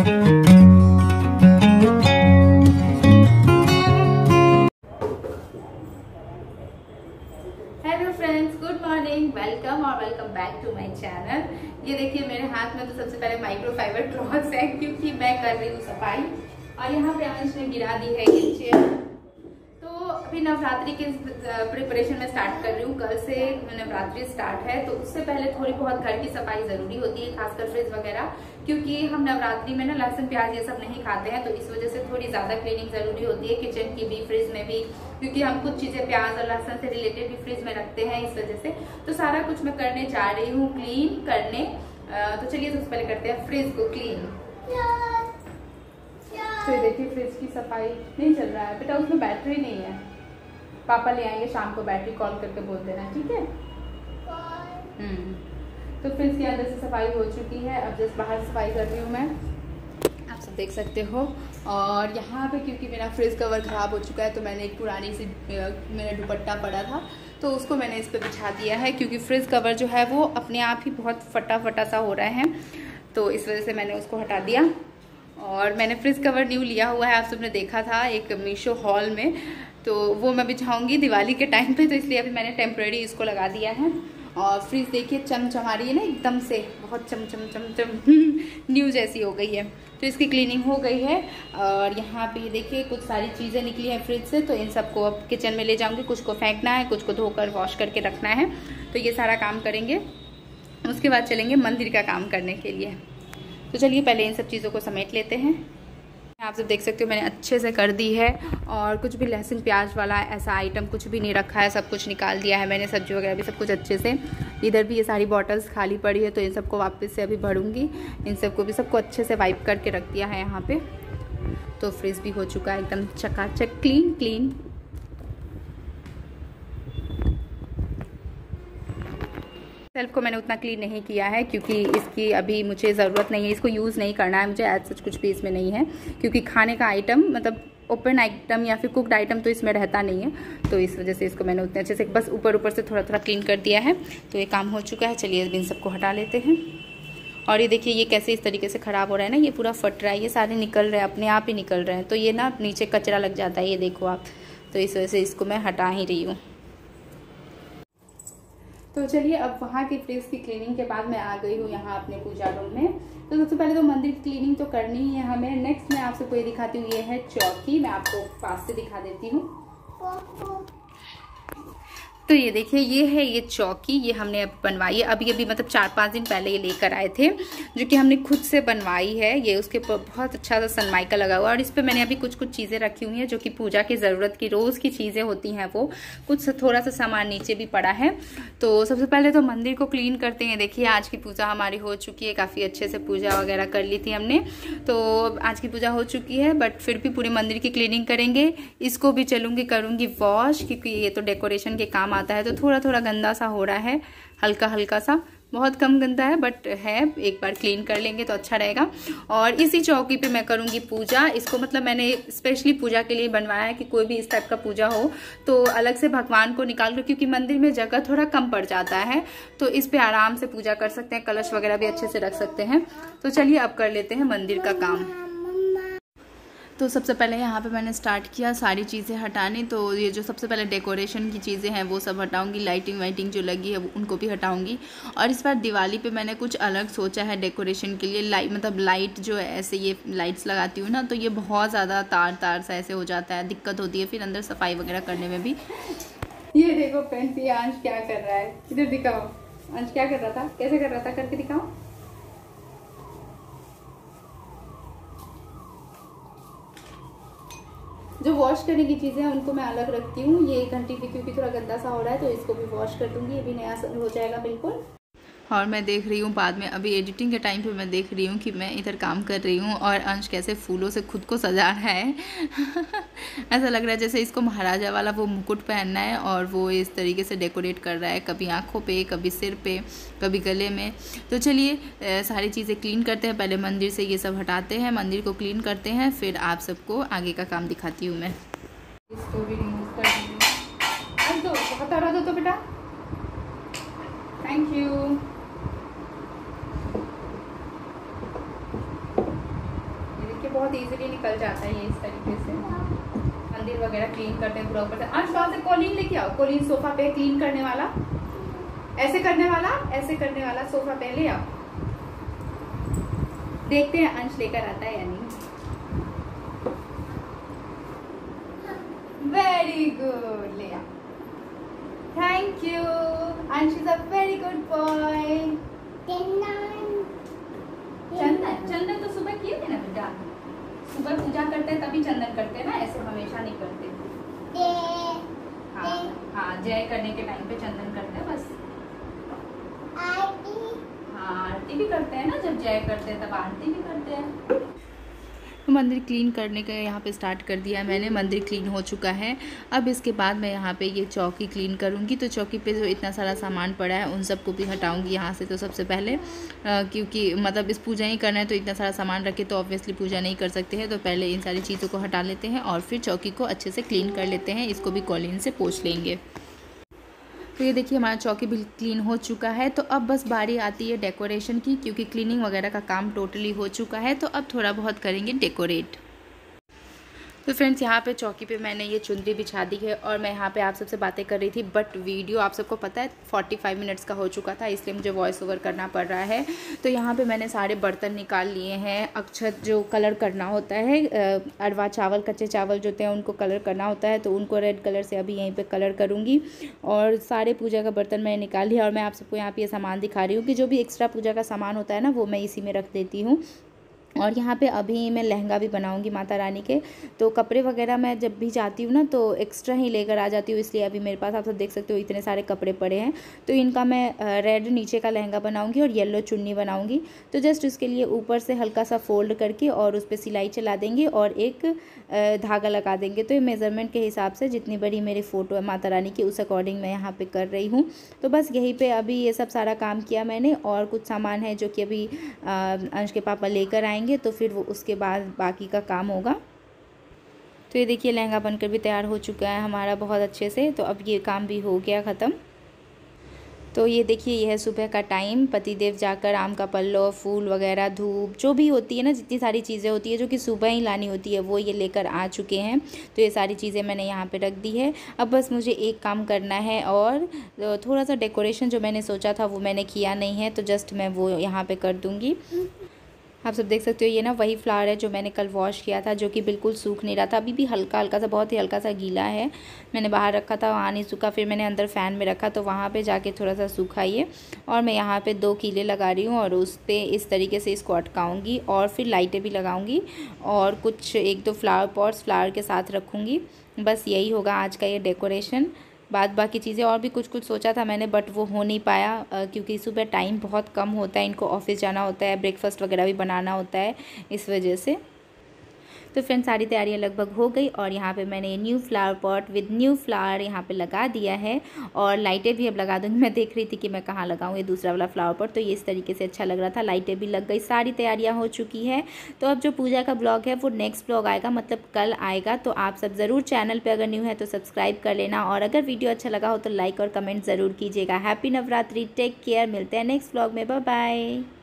Hello friends, good morning, welcome और welcome back to my channel. ये देखिए मेरे हाथ में तो सबसे पहले माइक्रोफाइबर क्लॉथ्स है क्योंकि मैं कर रही हूँ सफाई। और यहाँ पे अंश ने गिरा दी है ये चेयर। तो अभी नवरात्रि के प्रिपरेशन में स्टार्ट कर रही हूँ। कल से नवरात्रि स्टार्ट है तो उससे पहले थोड़ी बहुत घर की सफाई जरूरी होती है, खासकर फ्रिज वगैरह, क्योंकि हम नवरात्रि में ना लहसुन प्याज ये सब नहीं खाते हैं। तो इस वजह से थोड़ी ज्यादा क्लीनिंग जरूरी होती है, किचन की भी, फ्रिज में भी, क्योंकि हम कुछ चीजें प्याज और लहसुन से रिलेटेड भी फ्रिज में रखते हैं। इस वजह से तो सारा कुछ मैं करने जा रही हूँ, क्लीन करने। तो चलिए सबसे पहले करते हैं फ्रिज को क्लीन। तो देखिए फ्रिज की सफाई नहीं चल रहा है बेटा, उसमें बैटरी नहीं है। पापा ले आएंगे शाम को, बैटरी कॉल करके बोल देना, ठीक है। तो फ्रिज के अंदर से सफाई हो चुकी है, अब जस्ट बाहर सफाई कर रही हूँ मैं, आप सब देख सकते हो। और यहाँ पे क्योंकि मेरा फ्रिज कवर ख़राब हो चुका है तो मैंने एक पुरानी सी मेरा दुपट्टा पड़ा था तो उसको मैंने इस पर बिछा दिया है, क्योंकि फ्रिज कवर जो है वो अपने आप ही बहुत फटा फटा सा हो रहा है। तो इस वजह से मैंने उसको हटा दिया। और मैंने फ्रिज कवर न्यू लिया हुआ है, आप सबने देखा था एक मीशो हॉल में, तो वो मैं बिछाऊंगी दिवाली के टाइम पे, तो इसलिए अभी मैंने टेम्परेरी इसको लगा दिया है। और फ्रिज देखिए चमचमा रही है ना, एकदम से बहुत चम न्यू जैसी हो गई है। तो इसकी क्लीनिंग हो गई है। और यहाँ पे देखिए कुछ सारी चीज़ें निकली हैं फ्रिज से, तो इन सबको अब किचन में ले जाऊंगी। कुछ को फेंकना है, कुछ को धोकर वॉश करके रखना है, तो ये सारा काम करेंगे। उसके बाद चलेंगे मंदिर का काम करने के लिए। तो चलिए पहले इन सब चीज़ों को समेट लेते हैं। आप सब देख सकते हो मैंने अच्छे से कर दी है, और कुछ भी लहसुन प्याज वाला ऐसा आइटम कुछ भी नहीं रखा है, सब कुछ निकाल दिया है मैंने, सब्जी वगैरह भी सब कुछ अच्छे से। इधर भी ये सारी बॉटल्स खाली पड़ी है तो इन सबको वापस से अभी भरूंगी। इन सबको भी सबको अच्छे से वाइप करके रख दिया है यहाँ पे। तो फ्रिज भी हो चुका है एकदम चकाचक क्लीन। सेल्फ को मैंने उतना क्लीन नहीं किया है क्योंकि इसकी अभी मुझे ज़रूरत नहीं है, इसको यूज़ नहीं करना है मुझे, एज सच कुछ भी इसमें नहीं है, क्योंकि खाने का आइटम मतलब ओपन आइटम या फिर कुकड आइटम तो इसमें रहता नहीं है। तो इस वजह से इसको मैंने उतने अच्छे से बस ऊपर से थोड़ा क्लीन कर दिया है। तो ये काम हो चुका है। चलिए इन सबको हटा लेते हैं। और ये देखिए ये कैसे इस तरीके से ख़राब हो रहा है ना, ये पूरा फट रहा है, ये सारे निकल रहे हैं, अपने आप ही निकल रहे हैं। तो ये ना नीचे कचरा लग जाता है, ये देखो आप। तो इस वजह से इसको मैं हटा ही रही हूँ। तो चलिए अब वहाँ की फ्रिज की क्लीनिंग के बाद मैं आ गई हूँ यहाँ अपने पूजा रूम में। तो सबसे पहले तो मंदिर की क्लीनिंग तो करनी ही है हमें। नेक्स्ट मैं आप सबको ये दिखाती हूँ, ये है चौकी। मैं आपको पास से दिखा देती हूँ। तो ये देखिए ये है ये चौकी, ये हमने अब बनवाई है। अभी मतलब 4-5 दिन पहले ये लेकर आए थे, जो कि हमने खुद से बनवाई है। ये उसके ऊपर बहुत अच्छा सा सनमाइका लगा हुआ है। और इस पे मैंने अभी कुछ चीज़ें रखी हुई हैं जो कि पूजा की ज़रूरत की रोज़ की चीज़ें होती हैं, वो कुछ थोड़ा सा सामान नीचे भी पड़ा है। तो सबसे पहले तो मंदिर को क्लीन करते हैं। देखिए आज की पूजा हमारी हो चुकी है, काफ़ी अच्छे से पूजा वगैरह कर ली थी हमने। तो आज की पूजा हो चुकी है, बट फिर भी पूरे मंदिर की क्लीनिंग करेंगे। इसको भी करूँगी वॉश, क्योंकि ये तो डेकोरेशन के काम आता है। तो थोड़ा गंदा सा हो रहा है, हल्का सा, बहुत कम गंदा है बट है। एक बार क्लीन कर लेंगे तो अच्छा रहेगा। और इसी चौकी पे मैं करूंगी पूजा। इसको मतलब मैंने स्पेशली पूजा के लिए बनवाया है कि कोई भी इस टाइप का पूजा हो तो अलग से भगवान को निकाल कर, क्योंकि मंदिर में जगह थोड़ा कम पड़ जाता है, तो इस पे आराम से पूजा कर सकते हैं, कलश वगैरह भी अच्छे से रख सकते हैं। तो चलिए अब कर लेते हैं मंदिर का काम। तो सबसे पहले यहाँ पे मैंने स्टार्ट किया सारी चीज़ें हटानी। तो ये जो सबसे पहले डेकोरेशन की चीज़ें हैं वो सब हटाऊंगी, लाइटिंग वाइटिंग जो लगी है उनको भी हटाऊंगी। और इस बार दिवाली पे मैंने कुछ अलग सोचा है डेकोरेशन के लिए। लाइट जो है ऐसे ये लाइट्स लगाती हूँ ना, तो ये बहुत ज़्यादा तार सा ऐसे हो जाता है, दिक्कत होती है फिर अंदर सफाई वगैरह करने में भी। ये देखो फ्रेंड्स, ये अंश क्या कर रहा है, इधर दिखाओ। अंश क्या कर रहा था, कैसे कर रहा था, करके दिखाओ। जो वॉश करने की चीज़ें हैं उनको मैं अलग रखती हूँ। ये घंटी भी क्योंकि थोड़ा गंदा सा हो रहा है तो इसको भी वॉश कर दूंगी, ये भी नया हो जाएगा बिल्कुल। और मैं देख रही हूँ बाद में, अभी एडिटिंग के टाइम पे मैं देख रही हूँ कि मैं इधर काम कर रही हूँ और अंश कैसे फूलों से खुद को सजा रहा है। ऐसा लग रहा है जैसे इसको महाराजा वाला वो मुकुट पहनना है और वो इस तरीके से डेकोरेट कर रहा है, कभी आँखों पे, कभी सिर पे, कभी गले में। तो चलिए सारी चीज़ें क्लीन करते हैं। पहले मंदिर से ये सब हटाते हैं, मंदिर को क्लीन करते हैं, फिर आप सबको आगे का काम दिखाती हूँ मैं। इसको भी रिमूव कर दीजिए। हटा दो तो बेटा, थैंक यू। बहुत इजीली निकल जाता है ये इस तरीके से। मंदिर वगैरह क्लीन करते हैं पूरा ऊपर से। अंश वहां से कोलिन लेके आओ, कोलिन सोफा पे क्लीन करने वाला, ऐसे करने वाला, ऐसे करने वाला सोफा पे ले आओ। देखते हैं अंश लेकर आता है या नहीं। वेरी गुड, ले आओ। Thank you, Ansh is a very good boy. Chandan, Chandan तो सुबह किए थे ना बेटा, सुबह पूजा करते हैं तभी चंदन करते हैं ना, ऐसे हमेशा नहीं करते। हाँ हाँ, जय करने के टाइम पे चंदन करते हैं बस। हाँ, आरती भी करते हैं ना, जब जय करते हैं तब आरती भी करते हैं। तो मंदिर क्लीन करने का यहाँ पे स्टार्ट कर दिया मैंने। मंदिर क्लीन हो चुका है। अब इसके बाद मैं यहाँ पे ये चौकी क्लीन करूँगी। तो चौकी पे जो इतना सारा सामान पड़ा है उन सबको भी हटाऊँगी यहाँ से। तो सबसे पहले क्योंकि मतलब इस पूजा ही करना है तो इतना सारा सामान रखे तो ऑब्वियसली पूजा नहीं कर सकते हैं। तो पहले इन सारी चीज़ों को हटा लेते हैं और फिर चौकी को अच्छे से क्लीन कर लेते हैं। इसको भी कॉलिन से पोंछ लेंगे। तो ये देखिए हमारा चौकी भी क्लीन हो चुका है। तो अब बस बारी आती है डेकोरेशन की, क्योंकि क्लीनिंग वगैरह का काम टोटली हो चुका है। तो अब थोड़ा बहुत करेंगे डेकोरेट। तो फ्रेंड्स, यहाँ पे चौकी पे मैंने ये चुनरी बिछा दी है और मैं यहाँ पे आप सबसे बातें कर रही थी, बट वीडियो आप सबको पता है 45 मिनट्स का हो चुका था, इसलिए मुझे वॉइस ओवर करना पड़ रहा है। तो यहाँ पे मैंने सारे बर्तन निकाल लिए हैं। अक्षत जो कलर करना होता है, अरवा चावल, कच्चे चावल जो होते हैं उनको कलर करना होता है, तो उनको रेड कलर से अभी यहीं पर कलर करूँगी। और सारे पूजा का बर्तन मैंने निकाल लिया और मैं आप सबको यहाँ पर ये सामान दिखा रही हूँ कि जो भी एक्स्ट्रा पूजा का सामान होता है ना, वो मैं इसी में रख देती हूँ। और यहाँ पे अभी मैं लहंगा भी बनाऊंगी माता रानी के। तो कपड़े वगैरह मैं जब भी जाती हूँ ना तो एक्स्ट्रा ही लेकर आ जाती हूँ, इसलिए अभी मेरे पास आप सब देख सकते हो इतने सारे कपड़े पड़े हैं। तो इनका मैं रेड नीचे का लहंगा बनाऊंगी और येलो चुन्नी बनाऊंगी। तो जस्ट उसके लिए ऊपर से हल्का सा फोल्ड करके और उस पर सिलाई चला देंगे और एक धागा लगा देंगे। तो ये मेज़रमेंट के हिसाब से जितनी बड़ी मेरी फ़ोटो है माता रानी की, उस अकॉर्डिंग मैं यहाँ पर कर रही हूँ। तो बस यहीं पर अभी ये सब सारा काम किया मैंने। और कुछ सामान है जो कि अभी अंश के पापा लेकर आएंगे, तो फिर वो उसके बाद बाकी का काम होगा। तो ये देखिए लहंगा बनकर भी तैयार हो चुका है हमारा बहुत अच्छे से। तो अब ये काम भी हो गया ख़त्म। तो ये देखिए ये है सुबह का टाइम। पतिदेव जाकर आम का पल्लो, फूल वगैरह, धूप जो भी होती है ना, जितनी सारी चीज़ें होती है जो कि सुबह ही लानी होती है, वो ये लेकर आ चुके हैं। तो ये सारी चीज़ें मैंने यहाँ पे रख दी है। अब बस मुझे एक काम करना है और थोड़ा सा डेकोरेशन जो मैंने सोचा था वो मैंने किया नहीं है, तो जस्ट मैं वो यहाँ पर कर दूँगी। आप सब देख सकते हो ये ना वही फ्लावर है जो मैंने कल वॉश किया था, जो कि बिल्कुल सूख नहीं रहा था। अभी भी हल्का हल्का सा, बहुत ही हल्का सा गीला है। मैंने बाहर रखा था, वहाँ नहीं सूखा, फिर मैंने अंदर फ़ैन में रखा तो वहाँ पे जाके थोड़ा सा सूखा ये। और मैं यहाँ पे 2 कीले लगा रही हूँ और उस पर इस तरीके से इसको अटकाऊँगी और फिर लाइटें भी लगाऊँगी और कुछ 1-2 फ्लावर पॉट्स फ्लावर के साथ रखूँगी। बस यही होगा आज का ये डेकोरेशन। बाकी चीज़ें और भी कुछ कुछ सोचा था मैंने, बट वो हो नहीं पाया क्योंकि सुबह टाइम बहुत कम होता है, इनको ऑफिस जाना होता है, ब्रेकफास्ट वगैरह भी बनाना होता है, इस वजह से। तो फ्रेंड्स सारी तैयारियां लगभग हो गई और यहाँ पे मैंने new flower pot with new flower यहाँ पे लगा दिया है और लाइटें भी अब लगा दूँगी। मैं देख रही थी कि मैं कहाँ लगाऊँ ये दूसरा वाला फ्लावर पॉट, तो ये इस तरीके से अच्छा लग रहा था। लाइटें भी लग गई, सारी तैयारियाँ हो चुकी है। तो अब जो पूजा का ब्लॉग है वो नेक्स्ट ब्लॉग आएगा, मतलब कल आएगा। तो आप सब ज़रूर चैनल पर अगर न्यू है तो सब्सक्राइब कर लेना और अगर वीडियो अच्छा लगा हो तो लाइक और कमेंट ज़रूर कीजिएगा। हैप्पी नवरात्रि, टेक केयर, मिलते हैं नेक्स्ट ब्लॉग में, बाय बाय।